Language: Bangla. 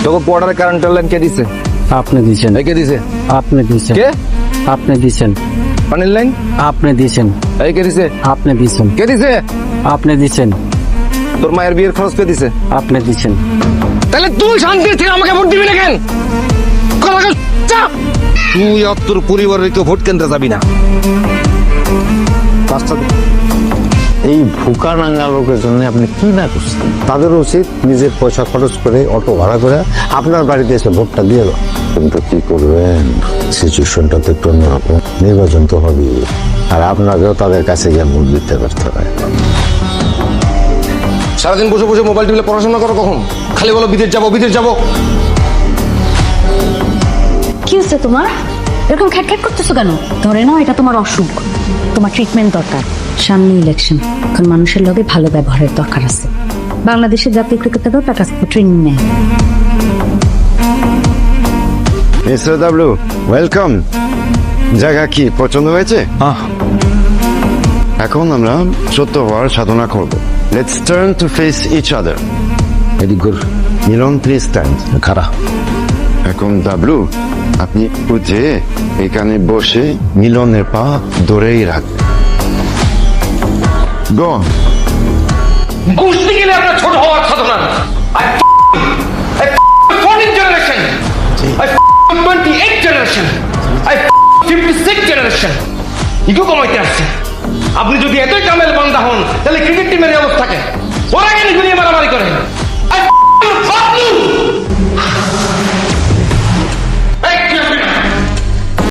তোকে কোয়ার্টারে কারেন্টের লাইন কে দিছে? আপনি দিছেন। কে দিছে? আপনি দিছেন। কে? আপনি দিছেন। পানির লাইন আপনি দিছেন। কে দিছে? আপনি দিছেন। কে দিছে? আপনি দিছেন। তোর মায়ের বিয়ের খরচ কে দিছে? আপনি দিছেন। তাহলে তুই শান্তি থেকে আমাকে ভোট দিবি না কেন? তুই আর তোর পরিবারের কেউ ভোট কেন্দ্রে যাবি না। এই ভুকা নাঙ্গা লোকের জন্য আপনি কি না করছেন? তাদের উচিত নিজের পয়সা খরচ করে অটো ভাড়া করে আপনার বাড়িতে এসে ভোটটা দিয়ে দাও। কিন্তু কি করবেন, সিচুয়েশনটা তো একটু অন্যরকম। নির্বাচন তো হবে, আর আপনাকেও তাদের কাছে গিয়ে ভোট দিতে পারতে হয়। সারাদিন বসে বসে মোবাইল টিপলে পড়াশোনা করো কখন? খালি বলো বিদেশ যাবো বিদেশ যাবো। কি হচ্ছে তোমার? এরকম খ্যাটখ্যাট করতেছো কেন? ধরে নাও এটা তোমার অসুখ, তোমার ট্রিটমেন্ট দরকার। সামনে ইলেকশন, এখন মানুষের লগে ভালো ব্যবহারের দরকার আছে। বাংলাদেশের জাতীয় ক্রিকেটারও তার কাছ থেকে ট্রেনিং নেয়। Mister W, welcome. জায়গা কি পছন্দ হয়েছে? এখন আমরা সত্য হওয়ার সাধনা করব। Let's turn to face each other. Very good. Milan, please stand. খারা এখন ডাবলু, আপনি বুঝে এখানে বসে মিলনের পা ধরেই রাখবেন। গো। ঘুষতে গেলে আপনার ছোট হওয়ার সাধনা। I 14th generation. I 28th generation. I 56th generation. Ego কমাইতে আসছে। আপনি যদি এতই কামেল বান্দা হন তাহলে ক্রিকেট টিমের অবস্থা কে? ওরা কেন ঘুরিয়ে মারামারি করে? I